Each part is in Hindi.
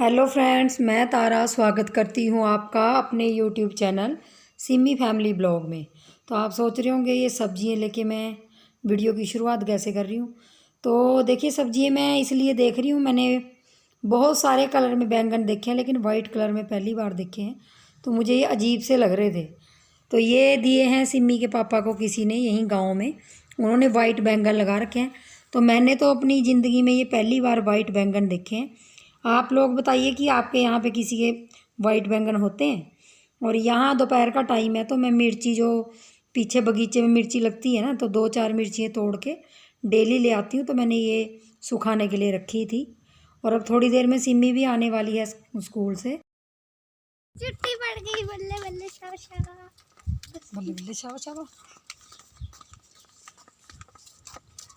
हेलो फ्रेंड्स, मैं तारा स्वागत करती हूँ आपका अपने YouTube channel Simi family blog में। तो आप सोच रहे होंगे ये सब्जियाँ लेके मैं वीडियो की शुरुआत कैसे कर रही हूँ। तो देखिए, सब्जियाँ मैं इसलिए देख रही हूँ, मैंने बहुत सारे कलर में बैंगन देखे हैं लेकिन वाइट कलर में पहली बार देखे हैं, तो मुझे ये अजीब से लग रहे थे। तो ये दिए हैं सिमी के पापा को किसी ने यहीं गाँव में, उन्होंने वाइट बैंगन लगा रखे हैं। तो मैंने तो अपनी ज़िंदगी में ये पहली बार वाइट बैंगन देखे हैं। आप लोग बताइए कि आपके यहाँ पे किसी के वाइट बैंगन होते हैं। और यहाँ दोपहर का टाइम है, तो मैं मिर्ची जो पीछे बगीचे में मिर्ची लगती है ना, तो 2-4 मिर्चियाँ तोड़ के डेली ले आती हूँ। तो मैंने ये सुखाने के लिए रखी थी। और अब थोड़ी देर में सिमी भी आने वाली है स्कूल से। छुट्टी पड़ गई, बल्ले बल्ले शाबा शाबा, बल्ले बल्ले शाबा शाबा।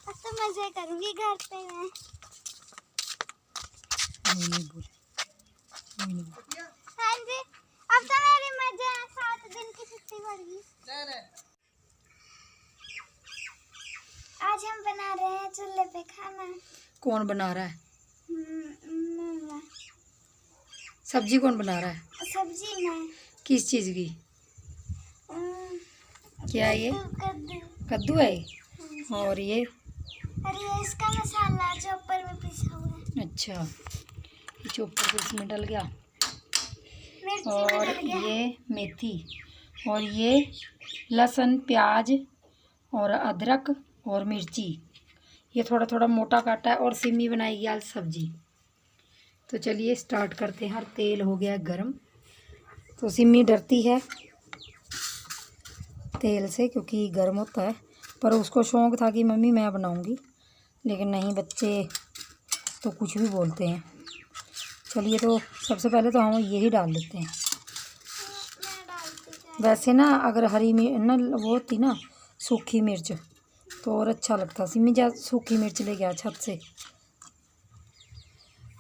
अब तो मजे करूंगी घर पे मैं। नहीं बोले। हाँ जी, अब तो मेरी मजे हैं, 7 दिन की छुट्टी पड़ गई। आज हम बना रहे हैं चूल्हे पे खाना। कौन बना रहा है? मम्मा। सब्जी कौन बना रहा है? सब्जी में किस चीज़ की? क्या है ये? कद्दू। कद्दू है ये? और ये? अरे ये इसका मसाला चॉपर में पिसा हुआ है। अच्छा, ये चॉपर पे इसमें डल गया। मिर्ची और में डल गया। ये मेथी, और ये लहसुन, प्याज और अदरक और मिर्ची, ये थोड़ा थोड़ा मोटा काटा है। और सिमी बनाएगी आज सब्जी। तो चलिए स्टार्ट करते हैं। और तेल हो गया गरम। तो सिमी डरती है तेल से क्योंकि गर्म होता है, पर उसको शौक़ था कि मम्मी मैं बनाऊंगी, लेकिन नहीं, बच्चे तो कुछ भी बोलते हैं। चलिए, तो सबसे पहले तो हम यही डाल देते हैं। वैसे ना अगर हरी मिर्च ना वो होती ना, सूखी मिर्च, तो और अच्छा लगता। सिमी जा सूखी मिर्च ले गया छत से।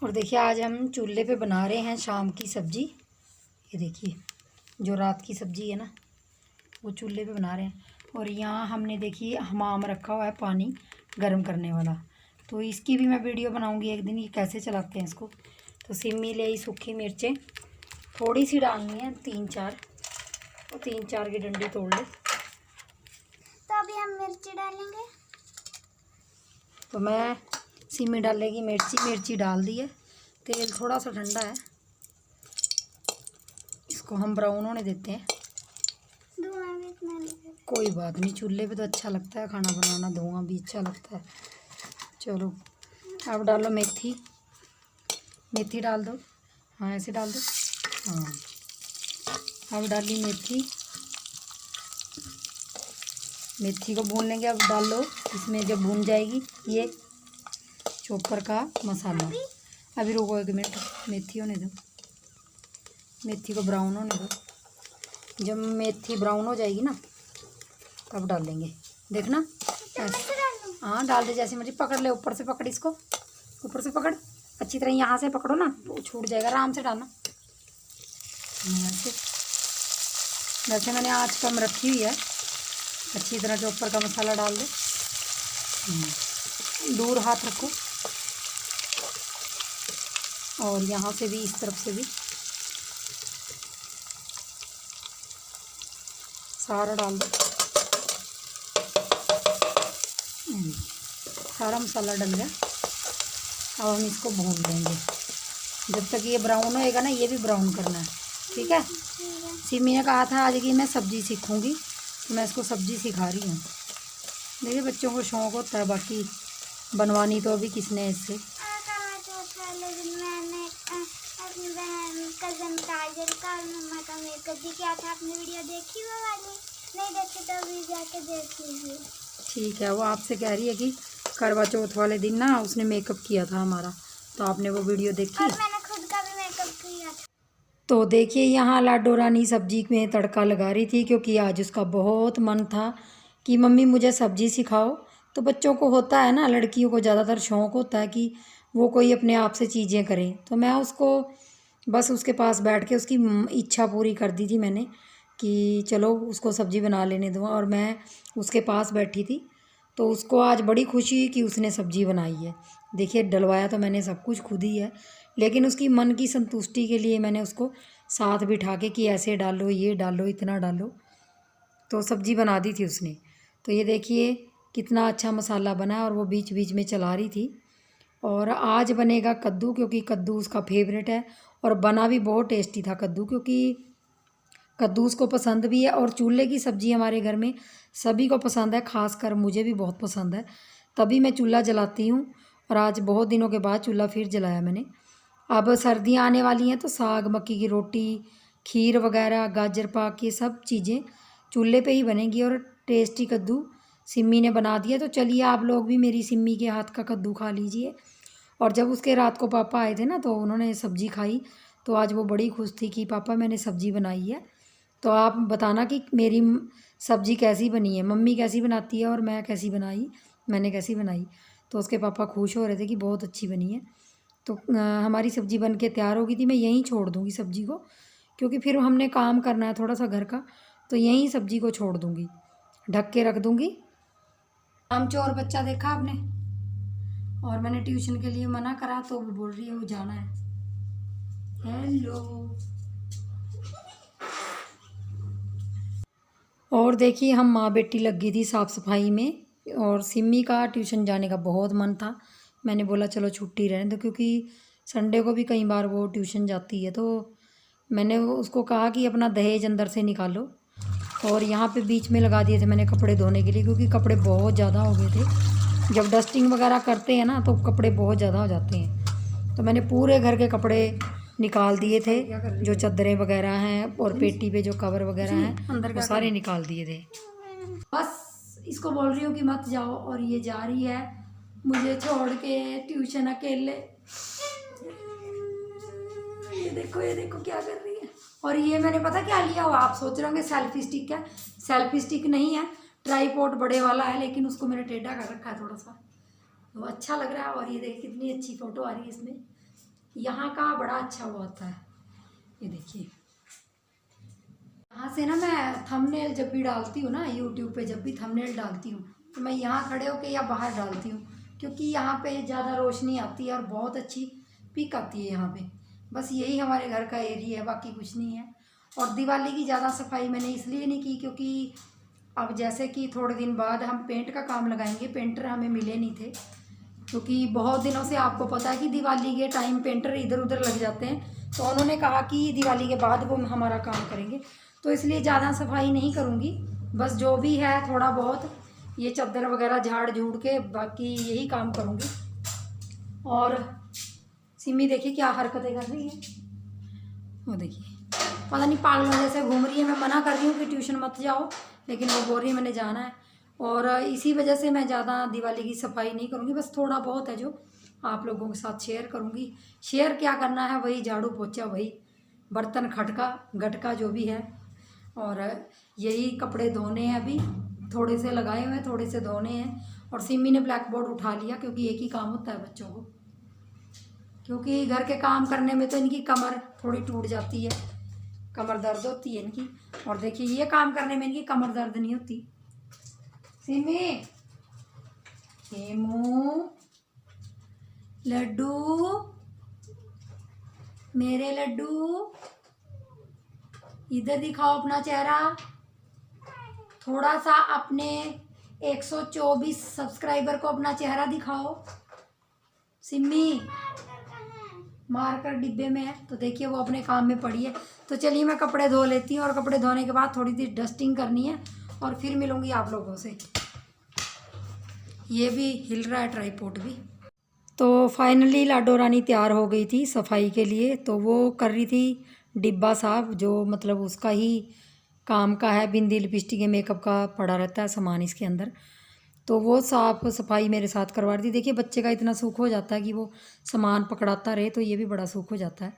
और देखिए, आज हम चूल्हे पे बना रहे हैं शाम की सब्जी। ये देखिए, जो रात की सब्जी है ना, वो चूल्हे पे बना रहे हैं। और यहाँ हमने देखिए हमाम रखा हुआ है पानी गर्म करने वाला, तो इसकी भी मैं वीडियो बनाऊंगी एक दिन, ये कैसे चलाते हैं इसको। तो सिमी ले आई सूखी मिर्चें, थोड़ी सी डालनी है, 3-4, और 3-4 की डंडी तोड़ ले। तो अभी हम मिर्ची डालेंगे। तो मैं सिमी डालेगी मिर्ची डाल दी है। तेल थोड़ा सा ठंडा है, इसको हम ब्राउन होने देते हैं। धुआं भी इतना नहीं। कोई बात नहीं, चूल्हे पे तो अच्छा लगता है खाना बनाना, धुआं भी अच्छा लगता है। चलो, अब डालो मेथी डाल दो। हाँ, ऐसे डाल दो। हाँ, अब डाली मेथी को भून लेंगे। अब डाल लो इसमें, जब भून जाएगी ये चॉपर का मसाला। अभी रुको 1 मिनट, मेथी होने दो, मेथी को ब्राउन होने दो। जब मेथी ब्राउन हो जाएगी ना, तब डालेंगे, देखना ऐसे। हाँ, डाल दे, जैसे मर्जी पकड़ ले, ऊपर से पकड़, इसको ऊपर से पकड़, अच्छी तरह यहाँ से पकड़ो ना, तो छूट जाएगा, आराम से डालना। वैसे मैंने आँच कम रखी हुई है। अच्छी तरह चॉपर का मसाला डाल दो, दूर हाथ रखो, और यहाँ से भी, इस तरफ से भी सारा डाल दो। सारा मसाला डल गया। अब हम इसको भून लेंगे जब तक ये ब्राउन होएगा ना, ये भी ब्राउन करना है, ठीक है। सिमी ने कहा था आज कि मैं सब्ज़ी सीखूंगी, तो मैं इसको सब्ज़ी सिखा रही हूँ। देखिए, बच्चों को शौक़ होता है, बाकी बनवानी तो अभी किसने इससे। मैंने अपनी बहन कज़न काजल का और मम्मा का मेकअप भी किया था। आपने वीडियो देखी वो वाली? नहीं देखी तो अभी जाके देख लीजिए। ठीक है, वो आपसे कह रही है कि करवा चौथ वाले दिन ना उसने मेकअप किया था हमारा, तो आपने वो वीडियो देखी? और मैंने खुद का भी मेकअप किया था। तो देखिए, यहाँ लाडो रानी सब्जी में तड़का लगा रही थी, क्योंकि आज उसका बहुत मन था कि मम्मी मुझे सब्जी सिखाओ। तो बच्चों को होता है ना, लड़कियों को ज़्यादातर शौक़ होता है कि वो कोई अपने आप से चीज़ें करें। तो मैं उसको बस उसके पास बैठ के उसकी इच्छा पूरी कर दी थी मैंने, कि चलो उसको सब्ज़ी बना लेने दो। और मैं उसके पास बैठी थी, तो उसको आज बड़ी खुशी कि उसने सब्ज़ी बनाई है। देखिए, डलवाया तो मैंने सब कुछ खुद ही है, लेकिन उसकी मन की संतुष्टि के लिए मैंने उसको साथ बिठा के कि ऐसे डालो, ये डालो, इतना डालो, तो सब्ज़ी बना दी थी उसने। तो ये देखिए कितना अच्छा मसाला बना और वो बीच बीच में चला रही थी। और आज बनेगा कद्दू, क्योंकि कद्दू उसका फेवरेट है और बना भी बहुत टेस्टी था कद्दू, क्योंकि कद्दू उसको पसंद भी है। और चूल्हे की सब्ज़ी हमारे घर में सभी को पसंद है, ख़ासकर मुझे भी बहुत पसंद है, तभी मैं चूल्हा जलाती हूँ। और आज बहुत दिनों के बाद चूल्हा फिर जलाया मैंने। अब सर्दियाँ आने वाली हैं तो साग, मक्की की रोटी, खीर वगैरह, गाजर पाक, ये सब चीज़ें चूल्हे पे ही बनेंगी। और टेस्टी कद्दू सिम्मी ने बना दिया। तो चलिए आप लोग भी मेरी सिम्मी के हाथ का कद्दू खा लीजिए। और जब उसके रात को पापा आए थे ना, तो उन्होंने सब्ज़ी खाई, तो आज वो बड़ी खुश थी कि पापा मैंने सब्ज़ी बनाई है। तो आप बताना कि मेरी सब्ज़ी कैसी बनी है, मम्मी कैसी बनाती है और मैंने कैसी बनाई। तो उसके पापा खुश हो रहे थे कि बहुत अच्छी बनी है। तो हमारी सब्ज़ी बन के तैयार हो गई थी। मैं यहीं छोड़ दूँगी सब्ज़ी को, क्योंकि फिर हमने काम करना है थोड़ा सा घर का, तो यहीं सब्ज़ी को छोड़ दूँगी, ढक के रख दूँगी। हम चोर बच्चा देखा आपने, और मैंने ट्यूशन के लिए मना करा तो वो बोल रही है वो जाना है। हेलो। और देखिए हम माँ बेटी लग गई थी साफ़ सफाई में। और सिम्मी का ट्यूशन जाने का बहुत मन था। मैंने बोला चलो छुट्टी रहने दो, क्योंकि संडे को भी कई बार वो ट्यूशन जाती है। तो मैंने उसको कहा कि अपना दहेज अंदर से निकालो। और यहाँ पे बीच में लगा दिए थे मैंने कपड़े धोने के लिए, क्योंकि कपड़े बहुत ज़्यादा हो गए थे। जब डस्टिंग वगैरह करते हैं ना तो कपड़े बहुत ज़्यादा हो जाते हैं। तो मैंने पूरे घर के कपड़े निकाल दिए थे, जो चादरें वगैरह हैं और पेटी पे जो कवर वगैरह हैं अंदर वो सारे निकाल दिए थे। बस इसको बोल रही हूँ कि मत जाओ, और ये जा रही है मुझे छोड़ के ट्यूशन अकेले। ये देखो क्या कर रही है। और ये मैंने पता क्या लिया हुआ, आप सोच रहे होंगे सेल्फी स्टिक है। सेल्फी स्टिक नहीं है, ट्राईपॉड बड़े वाला है, लेकिन उसको मैंने टेढ़ा कर रखा है थोड़ा सा, तो अच्छा लग रहा है। और ये देखिए कितनी अच्छी फ़ोटो आ रही है इसमें, यहाँ का बड़ा अच्छा वो आता है। ये देखिए यहाँ से ना मैं थंबनेल जब भी डालती हूँ ना यूट्यूब पे, जब भी थंबनेल डालती हूँ तो मैं यहाँ खड़े होके या बाहर डालती हूँ, क्योंकि यहाँ पे ज़्यादा रोशनी आती है और बहुत अच्छी पिक आती है यहाँ पे। बस यही हमारे घर का एरिया है, बाकी कुछ नहीं है। और दिवाली की ज़्यादा सफाई मैंने इसलिए नहीं की, क्योंकि अब जैसे कि थोड़े दिन बाद हम पेंट का काम लगाएंगे, पेंटर हमें मिले नहीं थे, क्योंकि बहुत दिनों से आपको पता है कि दिवाली के टाइम पेंटर इधर उधर लग जाते हैं। तो उन्होंने कहा कि दिवाली के बाद वो हमारा काम करेंगे, तो इसलिए ज़्यादा सफाई नहीं करूँगी। बस जो भी है थोड़ा बहुत ये चादर वगैरह झाड़ झूड़ के बाकी यही काम करूँगी। और सिमी देखिए क्या हरकतें कर रही है, वो देखिए पता नहीं पागलों जैसे घूम रही है। मैं मना कर रही हूँ कि ट्यूशन मत जाओ, लेकिन वो बोल रही है मैंने जाना है। और इसी वजह से मैं ज़्यादा दिवाली की सफाई नहीं करूँगी, बस थोड़ा बहुत है जो आप लोगों के साथ शेयर करूँगी। शेयर क्या करना है, वही झाड़ू पोछा, वही बर्तन खटका गटका जो भी है। और यही कपड़े धोने हैं, अभी थोड़े से लगाए हुए हैं, थोड़े से धोने हैं। और सिमी ने ब्लैक बोर्ड उठा लिया, क्योंकि एक ही काम होता है बच्चों को, क्योंकि घर के काम करने में तो इनकी कमर थोड़ी टूट जाती है, कमर दर्द होती है इनकी। और देखिए ये काम करने में इनकी कमर दर्द नहीं होती। सिमी, हेमू, लड्डू, मेरे लड्डू, इधर दिखाओ अपना चेहरा। थोड़ा सा अपने 124 सब्सक्राइबर को अपना चेहरा दिखाओ। सिम्मी मारकर डिब्बे में है, तो देखिए वो अपने काम में पड़ी है। तो चलिए मैं कपड़े धो लेती हूँ, और कपड़े धोने के बाद थोड़ी सी डस्टिंग करनी है, और फिर मिलूंगी आप लोगों से। ये भी हिल रहा है ट्राईपॉड भी। तो फाइनली लाडो रानी तैयार हो गई थी सफाई के लिए। तो वो कर रही थी डिब्बा साफ, जो मतलब उसका ही काम का है, बिंदी लिपस्टिक मेकअप का पड़ा रहता है सामान इसके अंदर। तो वो साफ़ सफाई मेरे साथ करवा रही थी। देखिए बच्चे का इतना सुख हो जाता है कि वो सामान पकड़ाता रहे, तो ये भी बड़ा सुख हो जाता है।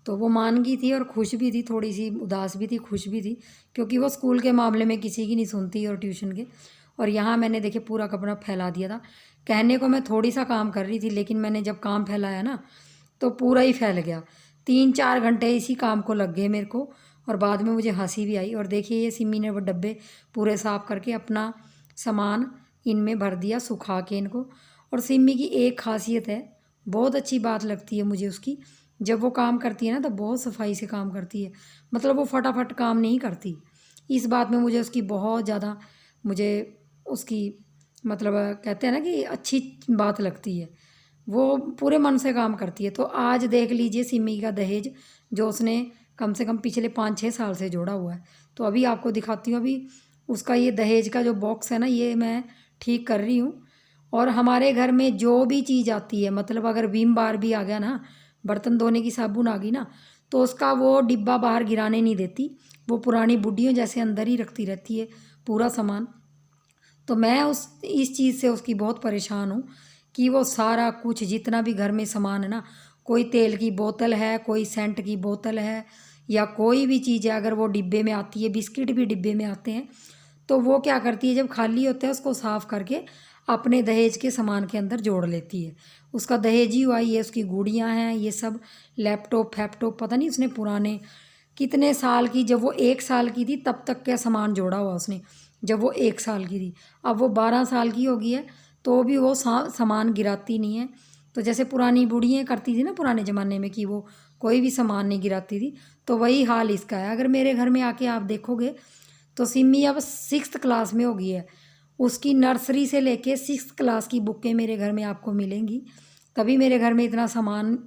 तो वो मान गई थी और खुश भी थी, थोड़ी सी उदास भी थी, खुश भी थी, क्योंकि वो स्कूल के मामले में किसी की नहीं सुनती और ट्यूशन के। और यहाँ मैंने देखिए पूरा कपड़ा फैला दिया था। कहने को मैं थोड़ी सा काम कर रही थी, लेकिन मैंने जब काम फैलाया ना तो पूरा ही फैल गया। 3-4 घंटे इसी काम को लग गए मेरे को, और बाद में मुझे हंसी भी आई। और देखिए ये सिमी ने वो डब्बे पूरे साफ़ करके अपना सामान इनमें भर दिया सुखा के इनको। और सिमी की एक खासियत है, बहुत अच्छी बात लगती है मुझे उसकी। जब वो काम करती है ना तो बहुत सफाई से काम करती है, मतलब वो फटाफट काम नहीं करती। इस बात में मुझे उसकी बहुत ज़्यादा मुझे उसकी मतलब कहते हैं ना कि अच्छी बात लगती है। वो पूरे मन से काम करती है। तो आज देख लीजिए सिमी का दहेज जो उसने कम से कम पिछले 5-6 साल से जोड़ा हुआ है। तो अभी आपको दिखाती हूँ। अभी उसका ये दहेज का जो बॉक्स है ना, ये मैं ठीक कर रही हूँ। और हमारे घर में जो भी चीज़ आती है, मतलब अगर विम बार भी आ गया ना, बर्तन धोने की साबुन आ गई ना, तो उसका वो डिब्बा बाहर गिराने नहीं देती। वो पुरानी बुड्ढियों जैसे अंदर ही रखती रहती है पूरा सामान। तो मैं उस इस चीज़ से उसकी बहुत परेशान हूँ कि वो सारा कुछ जितना भी घर में सामान है ना, कोई तेल की बोतल है, कोई सेंट की बोतल है, या कोई भी चीज़ है, अगर वो डिब्बे में आती है, बिस्किट भी डिब्बे में आते हैं, तो वो क्या करती है जब खाली होता है उसको साफ़ करके अपने दहेज के सामान के अंदर जोड़ लेती है। उसका दहेज ही हुआ, ये उसकी गुड़ियाँ हैं, ये सब लैपटॉप फैपटॉप पता नहीं उसने पुराने कितने साल की, जब वो 1 साल की थी तब तक का सामान जोड़ा हुआ उसने, जब वो 1 साल की थी। अब वो 12 साल की हो गई है तो भी वो सामान गिराती नहीं है। तो जैसे पुरानी बूढ़ियाँ करती थी ना पुराने ज़माने में कि वो कोई भी सामान नहीं गिराती थी, तो वही हाल इसका है। अगर मेरे घर में आके आप देखोगे तो सिमी अब 6th क्लास में हो गई है। उसकी नर्सरी से लेके 6th क्लास की बुकें मेरे घर में आपको मिलेंगी। तभी मेरे घर में इतना सामान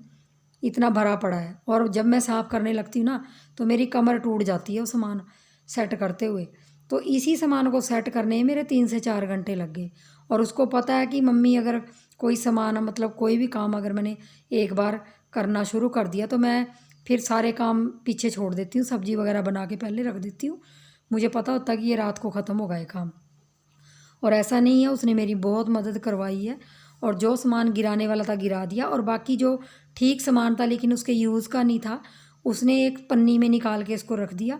इतना भरा पड़ा है। और जब मैं साफ़ करने लगती हूँ ना तो मेरी कमर टूट जाती है वो सामान सेट करते हुए। तो इसी सामान को सेट करने में मेरे 3 से 4 घंटे लग गए। और उसको पता है कि मम्मी अगर कोई सामान मतलब कोई भी काम अगर मैंने एक बार करना शुरू कर दिया तो मैं फिर सारे काम पीछे छोड़ देती हूँ, सब्जी वगैरह बना के पहले रख देती हूँ। मुझे पता होता है कि ये रात को ख़त्म होगा ये काम। और ऐसा नहीं है, उसने मेरी बहुत मदद करवाई है। और जो सामान गिराने वाला था गिरा दिया, और बाकी जो ठीक सामान था लेकिन उसके यूज़ का नहीं था, उसने एक पन्नी में निकाल के इसको रख दिया।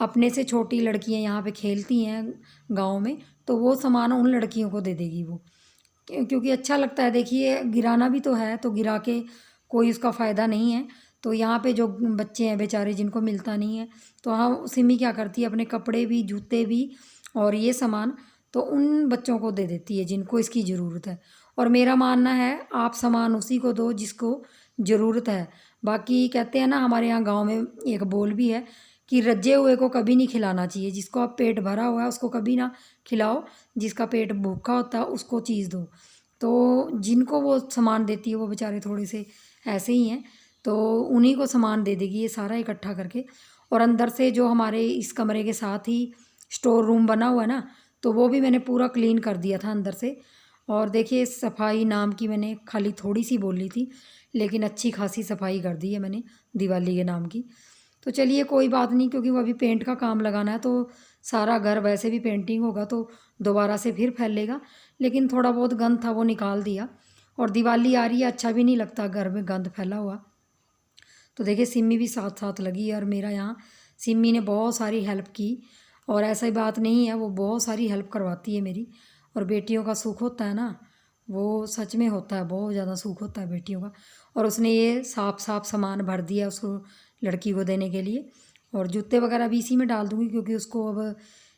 अपने से छोटी लड़कियां यहाँ पे खेलती हैं गांव में, तो वो सामान उन लड़कियों को दे देगी वो, क्योंकि अच्छा लगता है। देखिए गिराना भी तो है, तो गिरा के कोई उसका फ़ायदा नहीं है। तो यहाँ पे जो बच्चे हैं बेचारे जिनको मिलता नहीं है, तो हाँ सिमी क्या करती है अपने कपड़े भी जूते भी और ये सामान तो उन बच्चों को दे देती है जिनको इसकी ज़रूरत है। और मेरा मानना है आप सामान उसी को दो जिसको ज़रूरत है। बाकी कहते हैं ना हमारे यहाँ गांव में एक बोल भी है कि रज्जे हुए को कभी नहीं खिलाना चाहिए। जिसको आप पेट भरा हुआ है उसको कभी ना खिलाओ, जिसका पेट भूखा होता है उसको चीज़ दो। तो जिनको वो सामान देती है वो बेचारे थोड़े से ऐसे ही हैं, तो उन्हीं को सामान दे देगी ये सारा इकट्ठा करके। और अंदर से जो हमारे इस कमरे के साथ ही स्टोर रूम बना हुआ है ना, तो वो भी मैंने पूरा क्लीन कर दिया था अंदर से। और देखिए सफाई नाम की मैंने खाली थोड़ी सी बोली थी, लेकिन अच्छी खासी सफाई कर दी है मैंने दिवाली के नाम की। तो चलिए कोई बात नहीं, क्योंकि वो अभी पेंट का काम लगाना है तो सारा घर वैसे भी पेंटिंग होगा तो दोबारा से फिर फैलेगा। लेकिन थोड़ा बहुत गंद था वो निकाल दिया। और दिवाली आ रही है, अच्छा भी नहीं लगता घर में गंद फैला हुआ। तो देखिए सिमी भी साथ साथ लगी है। और मेरा यहाँ सिमी ने बहुत सारी हेल्प की, और ऐसा ही बात नहीं है, वो बहुत सारी हेल्प करवाती है मेरी। और बेटियों का सुख होता है ना, वो सच में होता है, बहुत ज़्यादा सुख होता है बेटियों का। और उसने ये साफ साफ सामान भर दिया उसको लड़की को देने के लिए। और जूते वगैरह भी इसी में डाल दूँगी, क्योंकि उसको अब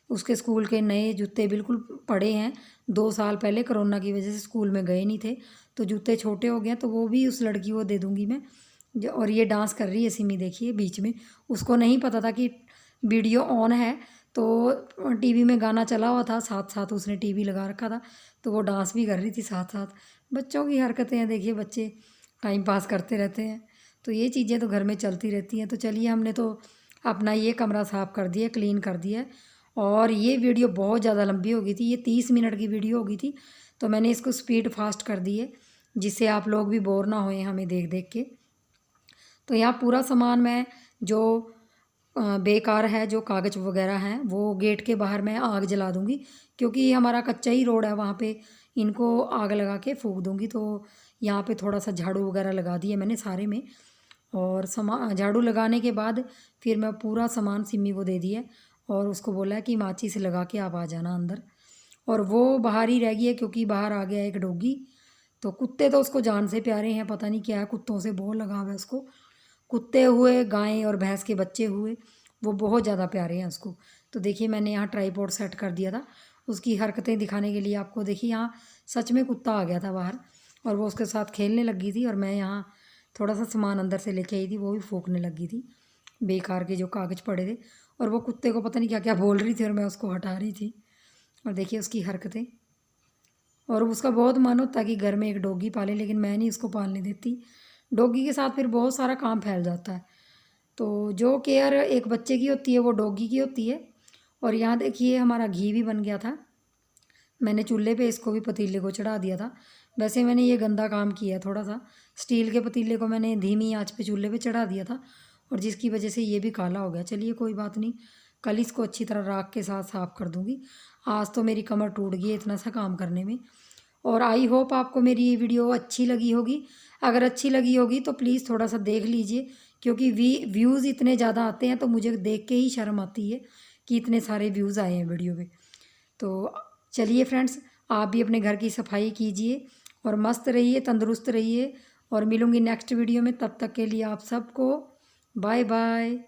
उसके स्कूल के नए जूते बिल्कुल पड़े हैं। 2 साल पहले कोरोना की वजह से स्कूल में गए नहीं थे, तो जूते छोटे हो गए हैं, तो वो भी उस लड़की को दे दूँगी मैं। और ये डांस कर रही है सिमी, देखिए बीच में उसको नहीं पता था कि वीडियो ऑन है। तो टीवी में गाना चला हुआ था, साथ साथ उसने टीवी लगा रखा था, तो वो डांस भी कर रही थी साथ साथ। बच्चों की हरकतें हैं, देखिए बच्चे टाइम पास करते रहते हैं, तो ये चीज़ें तो घर में चलती रहती हैं। तो चलिए हमने तो अपना ये कमरा साफ़ कर दिया, क्लीन कर दिया। और ये वीडियो बहुत ज़्यादा लंबी हो गई थी, ये 30 मिनट की वीडियो हो गई थी, तो मैंने इसको स्पीड फास्ट कर दी है जिससे आप लोग भी बोर ना होएं हमें देख देख के। तो यहाँ पूरा सामान मैं जो बेकार है, जो कागज़ वगैरह हैं, वो गेट के बाहर मैं आग जला दूँगी, क्योंकि हमारा कच्चा ही रोड है, वहाँ पे इनको आग लगा के फूँक दूँगी। तो यहाँ पे थोड़ा सा झाड़ू वगैरह लगा दिया मैंने सारे में। और झाड़ू लगाने के बाद फिर मैं पूरा सामान सिमी को दे दिया, और उसको बोला है कि माचिस लगा के आप आ जाना अंदर। और वो बाहर ही रह गई है, क्योंकि बाहर आ गया एक डॉगी। तो कुत्ते तो उसको जान से प्यारे हैं, पता नहीं क्या है, कुत्तों से बहुत लगाव है उसको। कुत्ते हुए, गाय और भैंस के बच्चे हुए, वो बहुत ज़्यादा प्यारे हैं उसको। तो देखिए मैंने यहाँ ट्राईपॉड सेट कर दिया था उसकी हरकतें दिखाने के लिए आपको। देखिए यहाँ सच में कुत्ता आ गया था बाहर, और वो उसके साथ खेलने लगी थी और मैं यहाँ थोड़ा सा सामान अंदर से लेके आई थी, वो भी फूकने लगी थी, बेकार के जो कागज़ पड़े थे। और वो कुत्ते को पता नहीं क्या क्या बोल रही थी और मैं उसको हटा रही थी। और देखिए उसकी हरकतें। और उसका बहुत मन होता कि घर में एक डॉगी पाले, लेकिन मैं नहीं उसको पालने देती। डॉगी के साथ फिर बहुत सारा काम फैल जाता है। तो जो केयर एक बच्चे की होती है वो डॉगी की होती है। और यहाँ देखिए हमारा घी भी बन गया था। मैंने चूल्हे पे इसको भी पतीले को चढ़ा दिया था। वैसे मैंने ये गंदा काम किया थोड़ा सा, स्टील के पतीले को मैंने धीमी आंच पे चूल्हे पे चढ़ा दिया था और जिसकी वजह से ये भी काला हो गया। चलिए कोई बात नहीं, कल इसको अच्छी तरह राख के साथ साफ़ कर दूँगी। आज तो मेरी कमर टूट गई है इतना सा काम करने में। और आई होप आपको मेरी ये वीडियो अच्छी लगी होगी। अगर अच्छी लगी होगी तो प्लीज़ थोड़ा सा देख लीजिए, क्योंकि व्यूज़ इतने ज़्यादा आते हैं तो मुझे देख के ही शर्म आती है कि इतने सारे व्यूज़ आए हैं वीडियो पे। तो चलिए फ्रेंड्स, आप भी अपने घर की सफाई कीजिए और मस्त रहिए, तंदुरुस्त रहिए। और मिलूँगी नेक्स्ट वीडियो में, तब तक के लिए आप सबको बाय बाय।